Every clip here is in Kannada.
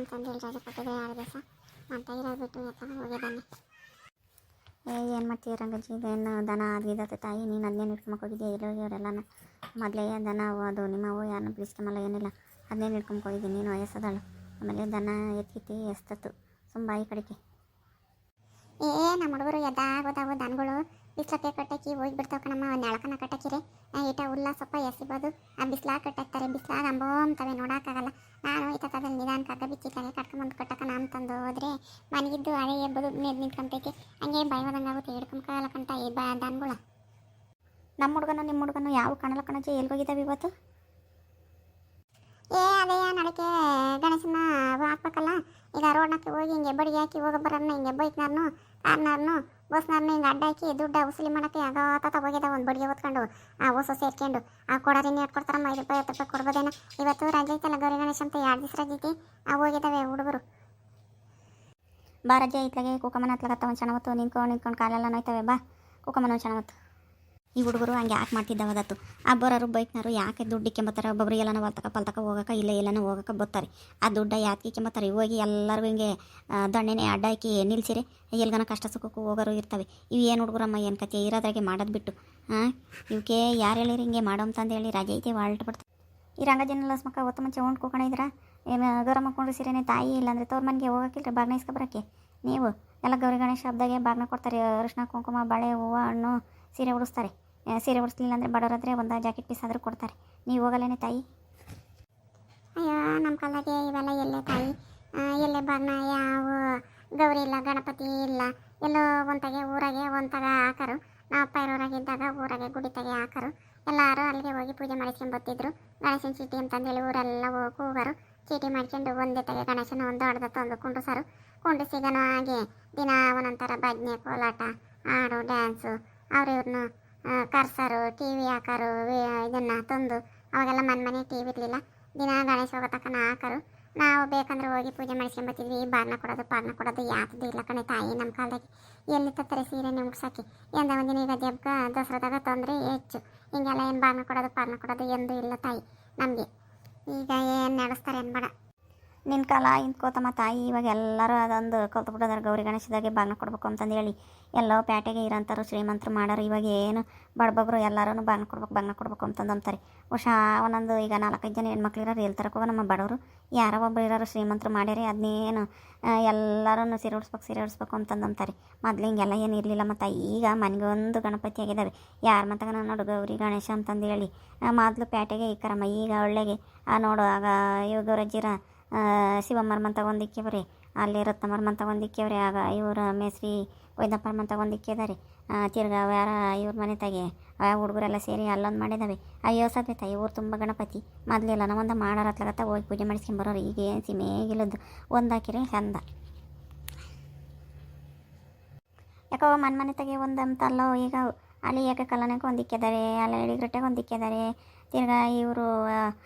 ಅಂತಂದೇಳಿ ರಜೆ ಕೊಟ್ಟಿದ್ರೆ 2 ದಿವಸ ಮಂತಾಗಿರೋದು ಬಿಟ್ಟು ಎತ್ಕೊಂಡು ಹೋಗಿದ್ದಾನೆ. ಏನು ಮಾಡ್ತೀವಿ ರಂಗಜ್ಜಿ, ಇದೇನು ದನ ಅದಿದ್ದತ್ತೆ ತಾಯಿ, ನೀನು ಅದನ್ನೇನು ಹಿಡ್ಕೊಂಬೋಗಿದ್ಯಾ? ಇರೋರೆಲ್ಲನ ಮೊದಲೇ ದನ ಅದು ನಿಮ್ಮವು ಯಾರನ್ನ ಬಿಡಿಸ್ಕೊಂಬಲ್ಲ ಏನಿಲ್ಲ, ಅದನ್ನೇನು ಹಿಡ್ಕೊಂಬೋಗಿದ್ದೀನಿ ನೀನು ವಯಸ್ಸದಾಳು. ಆಮೇಲೆ ದನ ಎತ್ತಿ ಎಸ್ತತ್ತು ಸುಂಬಾಯಿ ಕಡೆಗೆ. ನಮ್ಮ ಹುಡುಗರು ಎದ್ದಾಗೋದಾವು ದನಗಳು ಬಿಸ್ಲಕ್ಕೆ ಕಟ್ಟಾಕಿ ಹೋಗಿಬಿಡ್ತಾವೆ ಕಣಮ್ಮ. ನೆಳಕನ ಕಟ್ಟಾಕಿರೆ ಈಟ ಹುಲ್ಲ ಸ್ವಲ್ಪ ಎಸಿಬೋದು, ಆ ಬಿಸ್ಲಾಗ ಕಟ್ಟಾಕ್ತಾರೆ. ಬಿಸ್ಲಾಗ ಅಂಬೋಮ್ತವೆ ನೋಡೋಕ್ಕಾಗಲ್ಲ. ನಾನು ಈತದಲ್ಲಿ ನಿಧಾನಕ್ಕೆ ಹಗ್ಗ ಬಿಚ್ಚಿಟ್ಟಾಗೆ ಕಟ್ಕೊಂಬಂದು ಕಟ್ಟಕನ ಅಂತಂದು ಹೋದರೆ ಮನೆಗಿದ್ದು ಹಳೆ ಎಬ್ಬದು ನಿಂತ್ಕೊಂತೈತಿ. ಹಂಗೆ ಭಯವಾದಂಗೆ ಆಗುತ್ತೆ, ಹಿಡ್ಕೊಂಬಕ್ಕಾಗಲ್ಲ ಕಂಟ ಈ ದನಗಳು. ನಮ್ಮ ನಿಮ್ಮ ಹುಡುಗನು ಯಾವ ಕಾಣಲ್ಲ ಕಣಜ್ಜಿ, ಎಲ್ಗೋಗಿದ್ದಾವೆ ಇವತ್ತು? ಅದೇ ನಡಕ್ಕೆ ಗಣೇಶನ ಹಾಕ್ಬೇಕಲ್ಲ. ಈಗ ರೋಡ್ನಕ್ಕೆ ಹೋಗಿ ಹಿಂಗೆ ಬಡಿಗೆ ಹಾಕಿ ಹೋಗೋಬ್ಬರನ್ನ ಹಿಂಗೆ ಬೈಕ್ನಾರ್ನು ಕಾರ್ನಾರ್ನು ಬಸ್ನಾರ್ನು ಹಿಂಗೆ ಅಡ್ಡ ಹಾಕಿ ದುಡ್ಡು ವಸೂಲಿ ಮಾಡೋಕ್ಕೆ ಆಗಾತ ಹೋಗಿದ್ದಾವೆ. ಒಂದು ಬಡಿಗೆ ಹೊತ್ಕೊಂಡು ಆ ಹೊಸ ಸೇರ್ಕೊಂಡು ಆ ಕೊಡೋರಿನ ಇಟ್ಕೊಡ್ತಾರಮ್ಮ. 5 ರೂಪಾಯಿ 10 ರೂಪಾಯಿ ಕೊಡ್ಬೋದೇನೋ. ಇವತ್ತು ರಜೆ ಐತಲ್ಲ ಗೌರಿ ಗಣೇಶ ಅಂತ 2 ದಿವಸ ರಜೆ ಐತಿ. ಹೋಗಿದ್ದಾವೆ ಹುಡುಗರು. ಬಾ ರಜೆ ಐತ್ಲಾಗೆ ಕುಕಮನ ಹತ್ಲಾಗತ್ತ ಒಂದು ಸಣ್ಣ ನಿಂತ್ಕೊಂಡು ಕಾಲೆಲ್ಲ ನೋಯ್ತವೆ. ಬಾ ಕುಕಮನ ಒಂದು ಸಣ್ಣ ಈ ಹುಡುಗರು ಹಂಗೆ ಯಾಕೆ ಮಾಡ್ತಿದ್ದಾವದತ್ತು. ಆ ಬರೋರು ಬೈಕ್ನವರು ಯಾಕೆ ದುಡ್ಡು ಇಕ್ಕೊಂಬತ್ತಾರೆ? ಒಬ್ಬೊಬ್ರು ಎಲ್ಲನ ಹೊಲ್ತಕ ಪಲ್ತಕ ಹೋಗೋಕೆ ಇಲ್ಲ ಎಲ್ಲನೂ ಹೋಗೋಕೆ ಬರ್ತಾರೆ. ಆ ದುಡ್ಡ ಯಾಕೆ ಇಕ್ಕೊಂಬತ್ತಾರೆ? ಹೋಗಿ ಎಲ್ಲರಿಗೂ ಹಿಂಗೆ ದಣ್ಣೆನೆ ಅಡ್ಡ ಹಾಕಿ ನಿಲ್ಸಿರೆ ಎಲ್ಗನ ಕಷ್ಟ ಸುಖಕ್ಕೂ ಹೋಗೋರು ಇರ್ತವೆ. ಇವು ಏನು ಹುಡುಗರಮ್ಮ, ಏನು ಕತೆ ಇರೋದ್ರಾಗೆ ಮಾಡೋದು ಬಿಟ್ಟು ಇವಕ್ಕೆ ಯಾರು ಹೇಳಿರಿ ಹಿಂಗೆ ಮಾಡೋ ಅಂತಂದೇಳಿ ರಜೆ ಐತೆ ಹೊಲ್ಟು ಬಿಡ್ತಾರೆ. ಈ ರಂಗಜನ ಲಸ್ಮಕ್ಕ ಹೊತ್ತು ಮುಂಚೆ ಉಂಡು ಕೂಕೊಂಡಿದ್ರ ಏನು ಗೌರಮ್ಮ ಕೊಂಡ್ರು ಸಿರೇನೆ ತಾಯಿ ಇಲ್ಲಾಂದರೆ ತೋರ್ ಮನೆಗೆ ಹೋಗೋಕ್ಕಿಲ್ರಿ ಬಾಗ್ನ ಇಸ್ಕೊಬರೋಕ್ಕೆ. ನೀವು ಎಲ್ಲ ಗೌರಿ ಗಣೇಶ ಹಬ್ಬದಾಗೆ ಬಾಗ್ನ ಕೊಡ್ತಾರೆ. ಅರಿಶಿನ ಕುಂಕುಮ ಬಳೆ ಹೂವು ಹಣ್ಣು ಸೀರೆ ಉಡಿಸ್ತಾರೆ. ಸೀರೆ ಉಡಿಸ್ಲಿಲ್ಲ ಅಂದರೆ ಬಡವರಾದರೆ ಒಂದು ಜಾಕೆಟ್ ಪೀಸ್ ಆದರೂ ಕೊಡ್ತಾರೆ. ನೀವು ಹೋಗಲ್ಲೇನೆ ತಾಯಿ? ಅಯ್ಯೋ ನಮ್ಮ ಕಾಲದಾಗೆ ಇವೆಲ್ಲ ಎಲ್ಲೇ ತಾಯಿ, ಎಲ್ಲೇ ಬಾಗ್ನ ಯಾವ ಗೌರಿ ಇಲ್ಲ, ಗಣಪತಿ ಇಲ್ಲ. ಎಲ್ಲೋ ಒಂತಾಗೆ ಊರಾಗೆ ಒಂತಾಗ ಹಾಕರು. ನಾವು ಅಪ್ಪ ಇರೋರಾಗಿದ್ದಾಗ ಊರಾಗೆ ಗುಡಿತಾಗೆ ಹಾಕರು. ಎಲ್ಲರೂ ಅಲ್ಲಿಗೆ ಹೋಗಿ ಪೂಜೆ ಮಾಡಿಸ್ಕೊಂಡು ಬರ್ತಿದ್ರು. ಗಣೇಶನ ಚೀಟಿ ಅಂತಂದೇಳಿ ಊರೆಲ್ಲ ಹೋಗೋರು. ಚೀಟಿ ಮಾಡ್ಕೊಂಡು ಒಂದೇ ತಗೆ ಗಣೇಶನ ಒಂದು ದೊಡ್ಡದ ತಂದು ಕುಂಡ್ರಸಾರು. ಕುಂಡ್ರಿಸಿಗನು ಹಾಗೆ ದಿನ ಒಂದೊಂಥರ ಭಜನೆ ಕೋಲಾಟ ಹಾಡು ಡ್ಯಾನ್ಸು ಅವ್ರಿವ್ರನ್ನ ಕರ್ಸರು. ಟಿ ವಿ ಹಾಕರು. ಇದನ್ನು ತಂದು ಅವಾಗೆಲ್ಲ ಮನೆ ಟಿ ವಿ ಇರಲಿಲ್ಲ. ದಿನ ಗಣೇಶ ಹೋಗೋ ತಕ್ಕನ ಹಾಕರು. ನಾವು ಬೇಕಂದ್ರೆ ಹೋಗಿ ಪೂಜೆ ಮಾಡಿಸ್ಕೊಂಬತ್ತಿದ್ವಿ. ಈ ಬಾಗ್ನ ಕೊಡೋದು ಯಾವ್ದು ಇಲ್ಲ ಕಣೆ ತಾಯಿ. ನಮ್ಮ ಕಾಲದಾಗೆ ಎಲ್ಲಿ ತತ್ತಾರೆ ಸೀರೆನೇ ಮುಗ್ಸಾಕಿ ಎಂದ ಒಂದಿನ ಈಗ ಜಬ್ಗ ದಸರಾದಾಗ ತೊಂದರೆ ಹೆಚ್ಚು. ಹಿಂಗೆಲ್ಲ ಏನು ಬಾಗ್ನ ಕೊಡೋದು ಎಂದೂ ಇಲ್ಲ ತಾಯಿ ನಮಗೆ. ಈಗ ಏನು ನಡೆಸ್ತಾರೆ ಅನ್ಬೇಡ. ನಿನ್ನ ಕಾಲ ಇಂತ್ಕೋತಮ್ಮ ತಾಯಿ. ಇವಾಗ ಎಲ್ಲರೂ ಅದೊಂದು ಕಲ್ತು ಬಿಡೋದಾರ ಗೌರಿ ಗಣೇಶದಾಗೆ ಬಾಗ್ನ ಕೊಡ್ಬೇಕು ಅಂತಂದು ಹೇಳಿ ಎಲ್ಲೋ ಪೇಟೆಗೆ ಇರೋಂಥವ್ರು ಶ್ರೀಮಂತರು ಮಾಡೋರು. ಇವಾಗ ಏನು ಬಡಬಬ್ರು ಎಲ್ಲರೂ ಬಾಗ್ನ ಕೊಡ್ಬೇಕು ಅಂತಂದು ಅಂತಾರೆ. ಒಂದೊಂದು ಈಗ 4-5 ಜನ ಹೆಣ್ಮಕ್ಳು ಇರೋರು ಹೇಳ್ತಾರಕ್ಕೋ ನಮ್ಮ ಬಡವರು ಯಾರೋ ಒಬ್ಬರು ಇರೋರು ಶ್ರೀಮಂತರು ಮಾಡ್ಯಾರೆ ಅದನ್ನೇನು ಎಲ್ಲರೂ ಸೀರೆ ಉಡಿಸ್ಬೇಕು ಅಂತಂದು ಅಂತಾರೆ. ಮೊದಲು ಹಿಂಗೆಲ್ಲ ಏನು ಇರಲಿಲ್ಲ. ಮತ್ತು ಈಗ ಮನೆಗೊಂದು ಗಣಪತಿ ಆಗಿದ್ದಾವೆ. ಯಾರು ಮತ್ತಾಗ ನೋಡು ಗೌರಿ ಗಣೇಶ ಅಂತಂದು ಹೇಳಿ ಮೊದಲು ಪೇಟೆಗೆ ಇಕ್ಕರಮ್ಮ. ಈಗ ಒಳ್ಳೆಗೆ ನೋಡು ಆಗ ಇವಾಗ ಗೌರಜ್ಜಿರ ಶಿವಮ್ಮರ ಮಂತ ಒಂದಿಕ್ಕೇವ್ರಿ, ಅಲ್ಲಿ ರತ್ನಮ್ಮರ ಮಂತ ಒಂದಿಕ್ಕೇವ್ರಿ. ಆಗ ಇವ್ರ ಮೇಸ್ರಿ ವೈದ್ಯಪ್ಪರ ಮಂತ ಒಂದಿಕ್ಕಿದಾರೆ. ತಿರ್ಗಾ ಯಾರ ಇವ್ರ ಮನೆ ತಾಗೆ ಹುಡುಗರೆಲ್ಲ ಸೇರಿ ಅಲ್ಲೊಂದು ಮಾಡಿದ್ದಾವೆ. ಅಯ್ಯೋ ಸದ್ಯ ತಾಯಿ ಊರು ತುಂಬ ಗಣಪತಿ. ಮೊದಲೆಲ್ಲ ಒಂದು ಮಾಡೋರು ಹತ್ಲಾಗತ್ತ ಹೋಗಿ ಪೂಜೆ ಮಾಡಿಸ್ಕೊಂಬರೋರು. ಈಗ ಏನು ಸಿಮೇಗಿಲ್ಲದ್ದು ಒಂದು ಹಾಕಿರಿ ಚಂದ. ಯಾಕೋ ಮನೆ ತಾಗೆ ಒಂದು ಅಂತಲ್ಲೋ ಈಗ ಅಲ್ಲಿ ಯಾಕೆ ಕಲ್ಲನಕ್ಕೆ ಒಂದು ಇಕ್ಕಿದ್ದಾರೆ, ಅಲ್ಲಿ ಎಡಿಗ್ರಟ್ಟೆಗೆ ಒಂದು ಇಕ್ಕಿದ್ದಾರೆ. ತಿರ್ಗಾ ಇವರು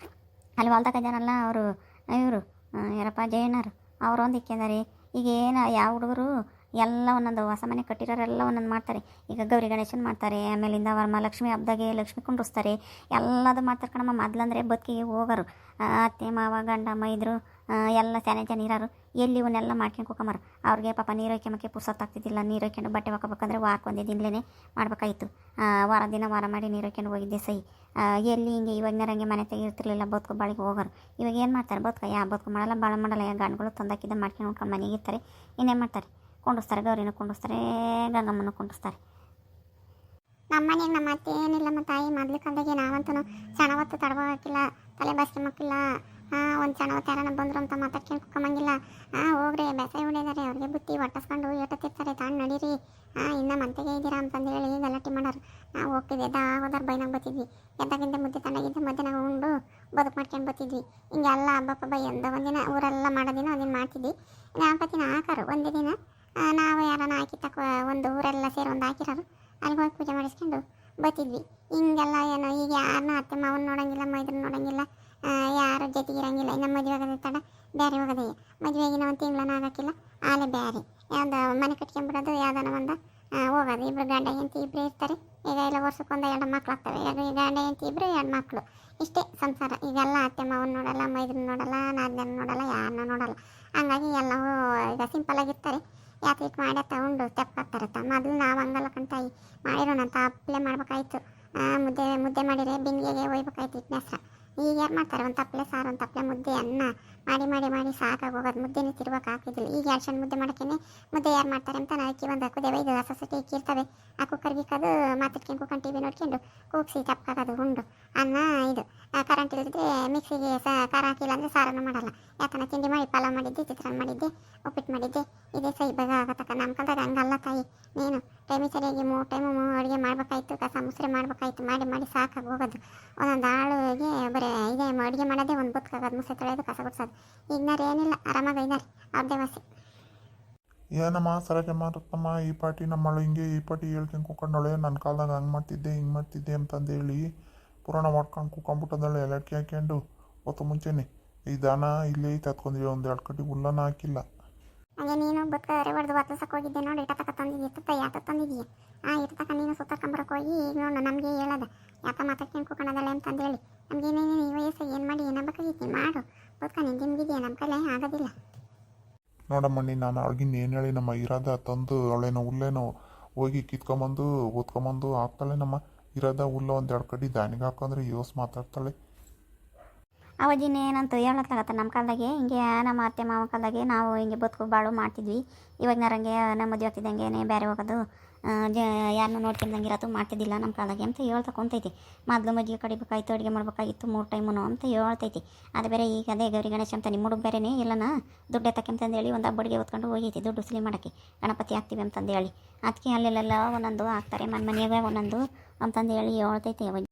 ಅಲ್ಲಿ ಹೊಲ್ತಕ್ಕ ಜನಲ್ಲ ಅವರು ಇವರು ಯಾರಪ್ಪ ಜಯಣ್ಣರು ಅವರು ಒಂದು ಇಕ್ಕಿದ್ದಾರೆ. ಈಗ ಏನು ಯಾವ ಹುಡುಗರು ಎಲ್ಲ ಒಂದೊಂದು ಹೊಸ ಮನೆ ಕಟ್ಟಿರೋರೆಲ್ಲ ಒಂದೊಂದು ಮಾಡ್ತಾರೆ. ಈಗ ಗೌರಿ ಗಣೇಶನ ಮಾಡ್ತಾರೆ, ಆಮೇಲಿಂದ ವರಮಹಾಲಕ್ಷ್ಮಿ ಹಬ್ಬದಾಗೆ ಲಕ್ಷ್ಮಿ ಕುಂಡ್ರಿಸ್ತಾರೆ. ಎಲ್ಲದು ಮಾಡ್ತಾರೆ ಕಣಮ್ಮ. ಮೊದಲಂದರೆ ಬದುಕಿಗೆ ಹೋಗೋರು ಅತ್ತೆ ಮಾವ ಗಂಡ ಮೈದ್ರು ಎಲ್ಲ ಸ್ಯಾನೆ ಜನ ಇರೋರು. ಎಲ್ಲಿ ಇವನ್ನೆಲ್ಲ ಮಾಡ್ಕೊಂಡು ಕುಕ್ಕಂಬರು. ಅವ್ರಿಗೆ ಪಾಪ ನೀರು ಹೊಯ್ಕೊಂಬಕ್ಕೆ ಪುರ್ಸೊತ್ತು ಆಗ್ತಿದ್ದಿಲ್ಲ. ನೀರು ಹೊಯ್ಕೊಂಡು ಬಟ್ಟೆ ಹಾಕೋಬೇಕಂದ್ರೆ ವಾರಕ್ಕೊಂದೇ ದಿನಲೇ ಮಾಡ್ಬೇಕಾಯಿತು. ವಾರ ಮಾಡಿ ನೀರು ಹೊಯ್ಕೊಂಡು ಹೋಗಿದ್ದೆ ಸೈ. ಎಲ್ಲಿ ಹಿಂಗೆ ಇವಾಗಿನರಂಗೆ ಮನೆ ತೆಗಿರ್ತಿರ್ಲಿಲ್ಲ. ಬದುಕು ಬಾಳಿಗೆ ಹೋಗೋರು. ಇವಾಗ ಏನು ಮಾಡ್ತಾರೆ? ಬದುಕು ಮಾಡಲ್ಲ ಭಾಳ ಮಾಡಲ್ಲ. ಗಂಡುಗಳು ತಂದಾಕಿದ್ದ ಮಾಡ್ಕೊಂಡು ನೋಡ್ಕೊಂಡು ಮನೆಗೆ ಇರ್ತಾರೆ. ಇನ್ನೇನು ಮಾಡ್ತಾರೆ? ಕುಂಡಿಸ್ತಾರೆ, ಗೌರಿನೂ ಕುಂಡಿಸ್ತಾರೆ, ಗಂಗಮ್ಮನೂ ಕುಂಡಿಸ್ತಾರೆ. ನಮ್ಮ ಮನೆಗೆ ನಮ್ಮ ಅತ್ತೆ ಏನಿಲ್ಲಮ್ಮ ತಾಯಿ. ಮೊದಲು ಕಾಲದಾಗೆ ನಾವಂತೂ ಸಣ್ಣ ಹೊತ್ತು ತಡಬೋಕಿಲ್ಲ, ತಲೆ ಬಾಸ್ಕೊಂಬಕ್ಕಿಲ್ಲ. ಒಂದು ಸಣ್ಣ ಹೊತ್ತು ಯಾರನ್ನ ಬಂದರು ಅಂತ ಮಾತಾಡ್ಕೊಂಡು ಕುಕ್ಕಂಗಿಲ್ಲ. ಹೋಗ್ರಿ ಬೇಸಾಯ ಹೊಡಿದಾರೆ ಅವ್ರಿಗೆ ಬುತ್ತಿ ಒಟ್ಟಿಸ್ಕೊಂಡು ಏಟತ್ತಿರ್ತಾರೆ. ತಾಂಡು ನಡೀರಿ ಇನ್ನು ಮಂತೆಗೆ ಇದ್ದೀರಾ ಅಂತಂದು ಹೇಳಿ ಗಲಾಟೆ ಮಾಡೋರು. ನಾವು ಹೋಗ್ತಿದ್ವಿ ಎದ್ದಾಗೋದಾರು ಬೈನಾಗ ಬರ್ತಿದ್ವಿ. ಎದ್ದಾಗಿಂದ ಮುದ್ದೆ ತಣ್ಣಗಿದ್ದ ಮಧ್ಯಾಹ್ನ ಉಂಡು ಬದುಕು ಮಾಡ್ಕೊಂಡು ಬರ್ತಿದ್ವಿ. ಹಿಂಗೆಲ್ಲ ಹಬ್ಬ ಎಂದ ಒಂದಿನ ಊರೆಲ್ಲ ಮಾಡೋದಿನ ಒಂದಿನ ಮಾಡ್ತಿದ್ವಿ. ಗಣಪತಿನ ಹಾಕೋರು ಒಂದೇ ದಿನ. ನಾವು ಯಾರನ್ನ ಹಾಕಿ ಒಂದು ಊರೆಲ್ಲ ಸೇರಿ ಒಂದು ಹಾಕಿರೋರು. ಅಲ್ಲಿಗೆ ಹೋಗಿ ಪೂಜೆ ಮಾಡಿಸ್ಕೊಂಡು ಬರ್ತಿದ್ವಿ. ಹಿಂಗೆಲ್ಲ ಏನೋ ಈಗ ಯಾರನ್ನೂ ಅತ್ತೆ ಮಾವನ್ನ ನೋಡೋಂಗಿಲ್ಲ, ಮೈದ್ರನ್ನ ನೋಡೋಂಗಿಲ್ಲ, ಯಾರು ಜೊತೆಗಿರಂಗಿಲ್ಲ. ಇನ್ನು ಮದುವೆ ಆಗೋದೇ ತಡ ಬೇರೆ ಹೋಗೋದೇ. ಮದುವೆಗಿನ ಒಂದು ತಿಂಗಳನ್ನ ಆಗೋಕ್ಕಿಲ್ಲ ಆಲೇ ಬೇರೆ ಯಾವ್ದು ಮನೆ ಕಟ್ಕೊಂಡ್ಬಿಡೋದು. ಯಾವ್ದಾನ ಒಂದು ಹೋಗೋದು. ಇಬ್ಬರು ಗಂಡ ಹೆಂಡತಿ ಇಬ್ಬರೇ ಇರ್ತಾರೆ. ಈಗ ಎಲ್ಲ ವರ್ಷಕ್ಕೊಂದು 2 ಮಕ್ಳು ಆಗ್ತವೆ. ಈಗ ಈ ಗಂಡ ಹೆಂಡತಿ ಇಬ್ಬರು 2 ಮಕ್ಕಳು, ಇಷ್ಟೇ ಸಂಸಾರ. ಈಗೆಲ್ಲ ಅತ್ತೆ ಮಾವನ ನೋಡಲ್ಲ, ಮೈದನ ನೋಡಲ್ಲ, ನಾದಿನ ನೋಡಲ್ಲ, ಯಾರನ್ನ ನೋಡಲ್ಲ. ಹಂಗಾಗಿ ಎಲ್ಲವೂ ಈಗ ಸಿಂಪಲಾಗಿರ್ತಾರೆ. ಯಾಕೆ ಮಾಡಿ ತಗೊಂಡು ತೆಪ್ಪಾಗ್ತಾರೆ. ಮೊದಲು ನಾವು ಹಂಗಲ್ಲ ಕಣ್ತಾಯಿ, ಮಾಡಿರೋಣಂತ ಅಪ್ಲೇ ಮಾಡ್ಬೇಕಾಯ್ತು. ಮುದ್ದೆ ಮಾಡಿದರೆ ಬಿಂದಿಗೆಗೆ ಒಯ್ಬೇಕಾಯ್ತು ಹಿಟ್ಟಿನ ಹೆಸ್ರ. ಈಗ ಯಾರು ಮಾಡ್ತಾರೆ? ಒಂದು ತಪ್ಪಲೆ ಸಾರು, ಒಂದು ತಪ್ಪಲೆ ಮುದ್ದೆ, ಅನ್ನ ಮಾಡಿ ಸಾಕಾಗಿ ಹೋಗೋದು. ಮುದ್ದೆನೇ ತಿರ್ಬೇಕು ಹಾಕಿದ್ದಿಲ್ಲ. ಈಗ 2 ಸಣ್ಣ ಮುದ್ದೆ ಮಾಡೋಕ್ಕೇನೆ ಮುದ್ದೆ ಯಾರು ಮಾಡ್ತಾರೆ ಅಂತ ನಾಲ್ಕಿ ಒಂದು ಕುದೆ ಒಯ್ದು ಸೊಸೈಟಿ ಇಕ್ಕಿರ್ತವೆ. ಆ ಕುಕ್ಕರ್ಗೆ ಇಕ್ಕೋದು, ಮಾತಾಡ್ಕೊಂಡು ಕುಕ್ಕರ್ ಟಿ ವಿ ನೋಡ್ಕೊಂಡು ಕೂಗಿಸಿ ತಪ್ಪಾಗೋದು ಉಂಡು. ಅನ್ನ ಇದು ಕರೆಂಟ್ ಇಲ್ಲದಿದ್ರೆ ಮಿಕ್ಸಿಗೆ ಖಾರ ಹಾಕಿಲ್ಲ ಅಂದರೆ ಸಾರನ್ನು ಮಾಡಲ್ಲ. ಯಾಕಂದ್ರೆ ತಿಂಡಿ ಮಾಡಿ ಪಲಾವ್ ಮಾಡಿದ್ದೆ, ಚಿತ್ರಾನ್ನ ಮಾಡಿದ್ದೆ, ಉಪ್ಪಿಟ್ಟು ಮಾಡಿದ್ದೆ, ಇದೇ ಸೈ ಬೇಗ ಆಗತ್ತಕ್ಕ. ನಮ್ಮ ಕಾಲದಾಗ ಹಂಗಲ್ಲ ತಾಯಿ. ನೀನು ಟೈಮಿಗೆ ಸರಿಯಾಗಿ 3 ಟೈಮು ಅಡುಗೆ ಮಾಡ್ಬೇಕಾಯ್ತು, ಕಸ ಮುಸ್ರೆ ಮಾಡ್ಬೇಕಾಯ್ತು. ಮಾಡಿ ಸಾಕಾಗಿ ಹೋಗೋದು. ಒಂದೊಂದು ಆಳುಗೆ ಬರೀ ಇದೇ ಅಡುಗೆ ಮಾಡೋದೇ ಒಂದು ಬದುಕಾಗೋದು, ಮುಸೆ ತೊಳೆಯೋದು, ಕಸ ಗುಡ್ಸೋದು. ಈಗಿನಾರು ಏನಿಲ್ಲ, ಆರಾಮಾಗಿ ಇದ್ದಾರೆ ಅವ್ರದ್ದೇ ವಾಸಿ. ಏನಮ್ಮ ಸರಕೆ ಮಾರತ್ತಮ್ಮ, ಈ ಪಾಟಿ ನಮ್ಮಳು ಹಿಂಗೆ ಈ ಪಾಟಿ ಹೇಳ್ಕೊಂಡು ಕೂಕೊಂಡಳೆ. ನನ್ನ ಕಾಲದಾಗ ಹಂಗೆ ಮಾಡ್ತಿದ್ದೆ ಹಿಂಗೆ ಮಾಡ್ತಿದ್ದೆ ಅಂತಂದೇಳಿ ಪುರಾಣ ಮಾಡ್ಕೊಂಡು ಕೂಕೊಂಡ್ಬಿಟ್ಟದಳೆ. ಎಲಕ್ಕಿ ಹಾಕ್ಕೊಂಡು ಹೊತ್ತು ಮುಂಚೆನೆ ಈ ದಾನ ಇಲ್ಲೇ ತತ್ಕೊಂಡ್ವಿ. 1-2 ಕಟ್ಟಿ ಹುಲ್ಲನ ಹಾಕಿಲ್ಲ. ಹಾಗೆ ನೀನು ಬದುಕಾದ್ರೆ ಹೊಡೆದು ಒತ್ತಸಕ್ಕೆ ಹೋಗಿದ್ದೆ ನೋಡಿ. ಇಟ್ಟ ತಕ ತಂದಿದ್ದೀಯ, ಯಾತ ತಂದಿದ್ದೀಯ? ಇಟ್ಟ ತಕ ನೀನು ಸುತ್ತಕೊಂಬರಕ್ಕೆ ಹೋಗಿ ಈಗ ನೋಡು ನಮಗೆ ಹೇಳೋದ ಯಾಕ ಮಾತಾಡ್ಕೊಂಡು ಕೂಕೊಂಡದಲ್ಲ ಅಂತಂದೇಳಿ. ನಮಗೇನೇನು ಈ ವಯಸ್ಸು ಏನು ಮಾಡಿ ಏನಾಗಬೇಕಾಗಿತ್ತು ಮಾಡು. ಬದುಕ ನಿಂದಿಮ್ಗಿದೆಯಾ? ನಮ್ಮ ಕೈಲೇ ಆಗೋದಿಲ್ಲ ನೋಡಮ್ಮಣ್ಣಿ, ನಾನು ಅವಳಿಗಿನ್ನ ಏನು ಹೇಳಿ ನಮ್ಮ ಇರೋದ ತಂದು ಅವಳೇನೋ ಹುಲ್ಲೇನೋ ಹೋಗಿ ಕಿತ್ಕೊಂಬಂದು ಓದ್ಕೊಂಬಂದು ಹಾಕ್ತಾಳೆ. ನಮ್ಮ ಇರೋದ ಹುಲ್ಲ 1-2 ಕಡ್ಡಿ ದಾನಿಗೆ ಹಾಕೊಂಡ್ರೆ ಯೋಸ್ ಮಾತಾಡ್ತಾಳೆ. ಅವಜಿನ ಏನಂತ ಹೇಳಕ್ಲಾಗತ್ತ. ನಮ್ಮ ಕಾಲದಾಗೆ ಹಿಂಗೆ ನಮ್ಮ ಅತ್ತೆ ಮಾವ ಕಾಲದಾಗೆ ನಾವು ಹಿಂಗೆ ಬದುಕು ಬಾಳು ಮಾಡ್ತಿದ್ವಿ. ಇವಾಗ ನಾರಂಗೆ ನಮ್ಮ ಮದುವೆ ಆಗ್ತಿದ್ದಂಗೆ ಬೇರೆ ಹೋಗೋದು, ಯಾರನ್ನೂ ನೋಡ್ಕೊಂಡಂಗೆ ಇರೋದು ಮಾಡ್ತಿದ್ದಿಲ್ಲ ನಮ್ಮ ಕಾಲದಾಗೆ ಅಂತ ಹೇಳ್ತಾ ಕುಂತೈತಿ. ಮೊದಲು ಮಜ್ಜಿಗೆ ಕಡಿಬೇಕಾಯ್ತು, ಅಡುಗೆ ಮಾಡ್ಬೇಕಾಗಿತ್ತು 3 ಟೈಮು ಅಂತ ಹೇಳ್ತೈತಿ. ಅದು ಬೇರೆ ಈಗ ಅದೇ ಗೌರಿ ಗಣೇಶ ಅಂತ ನಿಮ್ಮ ಹುಡುಗ ಬೇರೆನೇ ಇಲ್ಲನ ದುಡ್ಡು ಎತ್ತಕ್ಕಂತಂದೇಳಿ ಒಂದು ಹಬ್ಬಡಿಗೆ ಹೊತ್ಕೊಂಡು ಹೋಗೈತಿ ದುಡ್ಡು ವಸೂಲಿ ಮಾಡೋಕ್ಕೆ. ಗಣಪತಿ ಹಾಕ್ತೀವಿ ಅಂತಂದೇಳಿ ಅದಕ್ಕೆ ಅಲ್ಲೆಲ್ಲ ಒಂದೊಂದು ಹಾಕ್ತಾರೆ, ಮನೆಯಾಗ ಒಂದೊಂದು ಅಂತಂದೇಳಿ ಹೇಳ್ತೈತಿ. ಅವಾಗ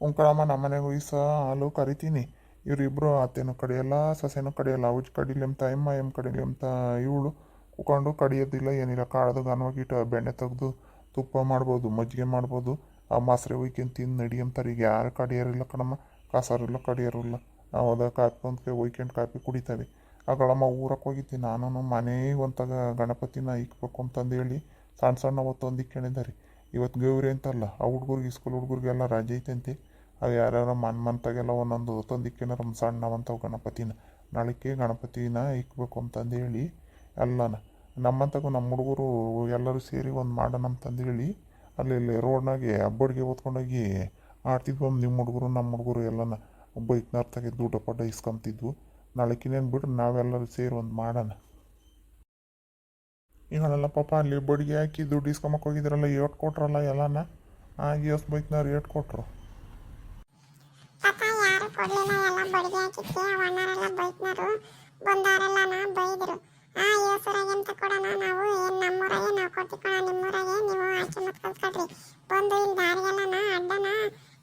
ಉಂಕಳಮ್ಮ ನಮ್ಮ ಮನೆಗೂ ಈ ಹಾಲು ಕರಿತೀನಿ. ಇವರಿಬ್ಬರು ಅತ್ತೆನೂ ಕಡಿಯಲ್ಲ, ಸೊಸೆನೂ ಕಡಿಯಲ್ಲ. ಅವ್ಜ್ ಕಡಿಲಿ ಅಂತ ಎಮ್ಮ ಕಡಿಲಿ ಅಂತ ಇವಳು ಕುಕೊಂಡು ಕಡಿಯೋದಿಲ್ಲ, ಏನಿಲ್ಲ. ಕಾಳದು ಗಾನವಾಗಿಟ್ಟು ಬೆಣ್ಣೆ ತೆಗೆದು ತುಪ್ಪ ಮಾಡ್ಬೋದು, ಮಜ್ಜಿಗೆ ಮಾಡ್ಬೋದು, ಆ ಮೊಸರೆ ಒಯ್ಕೊಂಡು ತಿಂದು ನಡಿ ಅಂತಾರೆ. ಈಗ ಯಾರು ಕಡಿಯೋರಿಲ್ಲ ಕಣಮ್ಮ, ಕಾಸಾರಿಲ್ಲ ಕಡಿಯೋರಿಲ್ಲ. ನಾವು ಅದ ಕಾಪಿ ಒಂದು ಒಯ್ಕೊಂಡು ಕಾಪಿ ಕುಡಿತೇವೆ. ಆಗಳಮ್ಮ ಊರಕ್ಕೆ ಹೋಗಿದ್ದೆ ನಾನು. ಮನೆಗೆ ಒಂತಾಗ ಗಣಪತಿನ ಇಕ್ಬೇಕು ಅಂತಂದೇಳಿ ಸಣ್ಣ ಹೊತ್ತೊಂದು ಇಕ್ಕೊಂಡಿದ್ದಾರೆ. ಇವತ್ತು ಗೌರಿ ಅಂತಲ್ಲ, ಆ ಹುಡುಗರಿಗೆ ಸ್ಕೂಲ್ ಹುಡುಗರಿಗೆಲ್ಲ ರಜೆ ಐತಂತೆ. ಅವು ಯಾರ್ಯಾರ ಮಂತಾಗೆಲ್ಲ ಒಂದೊಂದು ತಂದಿಕ್ಕೇನಾರ ಸಣ್ಣವಂಥವು ಗಣಪತಿನ. ನಾಳೆಗೆ ಗಣಪತಿನ ಇಕ್ಬೇಕು ಅಂತಂದೇಳಿ ಎಲ್ಲನ ನಮ್ಮಂತಾಗೂ ನಮ್ಮ ಹುಡುಗರು ಎಲ್ಲರೂ ಸೇರಿ ಒಂದು ಮಾಡೋಣ ಅಂತಂದೇಳಿ ಅಲ್ಲಿ ರೋಡ್ನಾಗೆ ಹಬ್ಬಡಿಗೆ ಓದ್ಕೊಂಡೋಗಿ ಆಡ್ತಿದ್ವು. ನಿಮ್ಮ ಹುಡುಗರು ನಮ್ಮ ಹುಡುಗರು ಎಲ್ಲನ ಬೈಕ್ನವ್ರ ತೆಗೆ ದುಡ್ಡು ಪಡ್ಡ ಇಸ್ಕೊಂತಿದ್ವು. ನಾಳೆಕಿನೇನು ಬಿಡ್ರಿ ನಾವೆಲ್ಲರೂ ಸೇರಿ ಒಂದು ಮಾಡೋಣ. ಈಗಳೆಲ್ಲ ಪಾಪ ಅಲ್ಲಿ ಬಡಿಗೆ ಹಾಕಿ ದುಡ್ಡು ಇಸ್ಕೊಂಬಕ್ಕೆ ಹೋಗಿದ್ರಲ್ಲ, ಏಟ್ ಕೊಟ್ರಲ್ಲ ಎಲ್ಲನ. ಎಸ್ ಬೈಕ್ನವ್ರು ಏಟ್ ಕೊಟ್ರು? ಯಾರು ಕೊಡ್ಲಿಲ್ಲ, ಎಲ್ಲ ಬಡಿಗೆ ಹಾಕಿಕ್ಕೆ. ಅಣ್ಣರೆಲ್ಲ ಬೈಕ್ನರು ಬಂದವರೆಲ್ಲ ಬೈದ್ರು. ಇವಸರಾಗೆ ಅಂತ ಕೊಡೋಣ ನಾವು, ಏನು ನಮ್ಮೂರಾಗೆ ನಾವು ಕೊಡ್ತೀವಿ ಕಣ, ನಿಮ್ಮೂರಾಗೆ ನೀವು ಆಚೆ ಮತ್ತೆ ಕಲ್ಸ್ಕೊಡ್ರಿ. ಬಂದು ಇಲ್ಲಿ ದಾರಿಗೆಲ್ಲ ಅಡ್ಡನ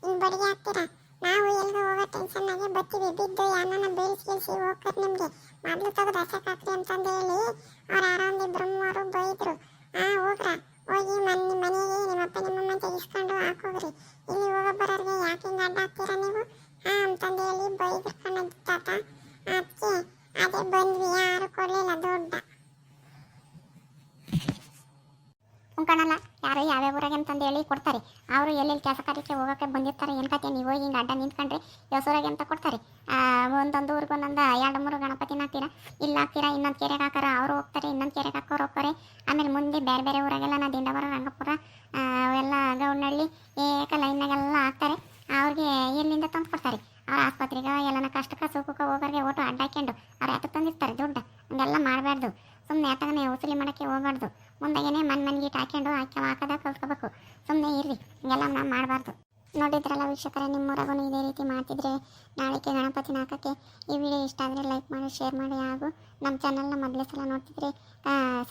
ಇಲ್ಲಿ ಬಡಿಗೆ ಹಾಕ್ತೀರಾ. ನಾವು ಎಲ್ಲಿಗೆ ಹೋಗೋ ಟೆನ್ಷನ್ನಾಗೆ ಬರ್ತೀವಿ. ಬಿದ್ದು ಯಾರನ್ನ ಬೀಳ್ಸಿ ಹೋಗ್ತಾರೆ. ನಿಮಗೆ ಮೊದಲು ತೆಗೆದು ಹಸಕ್ಕೆ ಹಾಕ್ರಿ ಅಂತಂದು ಹೇಳಿ ಅವ್ರು ಯಾರೋ ಒಂದಿಬ್ರು 3 ಬೈದ್ರು. ಹೋಗ್ರ ಹೋಗಿ ಮನೆಗೆ ನಿಮ್ಮಪ್ಪ ನಿಮ್ಮಮ್ಮ ತೆಗಿಸ್ಕೊಂಡು ಹಾಕೋಗ್ರಿ. ಇಲ್ಲಿ ಹೋಗೋ ಬರೋರಿಗೆ ಯಾಕೆ ಹಿಂಗೆ ಅಡ್ಡ ಹಾಕ್ತೀರಾ ನೀವು ಅಂತಂದು ಹೇಳಿ ಬೈದ್ರು ಕಣ ತಾತ. ಅದಕ್ಕೆ ಅದೇ ಬಂದ್ವಿ, ಯಾರು ಕೊಡಲಿಲ್ಲ ದುಡ್ಡ. ಉಂಕಣಲ್ಲ ಯಾರು ಯಾವ್ಯಾವ ಊರಾಗೆ ಅಂತಂದು ಹೇಳಿ ಕೊಡ್ತಾರೆ. ಅವರು ಎಲ್ಲೆಲ್ಲಿ ಕೆಲಸ ಕಾರ್ಯಕ್ಕೆ ಹೋಗೋಕ್ಕೆ ಬಂದಿರ್ತಾರೆ. ಏನು ಕತೆ ನೀವು ಹೋಗಿ ಹಿಂಗೆ ಅಡ್ಡ ನಿಂತ್ಕೊಂಡ್ರೆ ಯೋಸೂರಾಗೆ ಅಂತ ಕೊಡ್ತಾರೆ. ಒಂದೊಂದು ಊರಿಗೆ ಒಂದೊಂದು 2-3 ಗಣಪತಿನ ಹಾಕ್ತೀರಾ, ಇಲ್ಲಿ ಹಾಕ್ತೀರಾ, ಇನ್ನೊಂದು ಕೆರೆಗೆ ಹಾಕೋರು ಅವರು ಹೋಗ್ತಾರೆ, ಇನ್ನೊಂದು ಕೆರೆಗೆ ಹಾಕೋರು ಹೋಗ್ತಾರೆ. ಆಮೇಲೆ ಮುಂದೆ ಬೇರೆ ಊರಾಗೆಲ್ಲ ದಿಂಡವರ, ರಂಗಪುರ, ಅವೆಲ್ಲ ಗೌಡ್ನಹಳ್ಳಿ ಏಕ ಲೈನ್ನಾಗೆಲ್ಲ ಹಾಕ್ತಾರೆ. ಅವ್ರಿಗೆ ಎಲ್ಲಿಂದ ತಂದು ಕೊಡ್ತಾರೆ. ಅವ್ರ ಆಸ್ಪತ್ರೆಗೆ ಎಲ್ಲನ ಕಷ್ಟಕ್ಕೆ ಸುಖಕ್ಕೆ ಹೋಗೋರಿಗೆ ಒಟ್ಟು ಅಡ್ಡ ಹಾಕ್ಕೊಂಡು ಅವ್ರು ಯಾಕೆ ತಂದಿರ್ತಾರೆ ದುಡ್ಡು. ಹಂಗೆಲ್ಲ ಮಾಡಬಾರ್ದು. ಸುಮ್ಮನೆ ಯಾತಗನೆ ವಸೂಲಿ ಮಾಡೋಕ್ಕೆ ಹೋಗ್ಬಾರ್ದು. ಮುಂದಾಗೇನೆ ಮನೆಗೆ ಹಾಕ್ಕೊಂಡು ಹಾಕೋದ ಕಲ್ತ್ಕೋಬೇಕು. ಸುಮ್ಮನೆ ಇರ್ರಿ, ಹಿಂಗೆಲ್ಲ ನಾವು ಮಾಡಬಾರ್ದು. ನೋಡಿದ್ರಲ್ಲ ವೀಕ್ಷಕರೇ, ನಿಮ್ಮೂರಾಗೂ ಇದೇ ರೀತಿ ಮಾಡ್ತಿದ್ರೆ ನಾಳೆಗೆ ಗಣಪತಿನ ಹಾಕೋಕ್ಕೆ ಈ ವಿಡಿಯೋ ಇಷ್ಟ ಆದರೆ ಲೈಕ್ ಮಾಡಿ, ಶೇರ್ ಮಾಡಿ, ಹಾಗೂ ನಮ್ಮ ಚಾನಲ್ನ ಮೊದಲೇ ಸಲ ನೋಡ್ತಿದ್ರೆ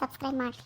ಸಬ್ಸ್ಕ್ರೈಬ್ ಮಾಡಿರಿ.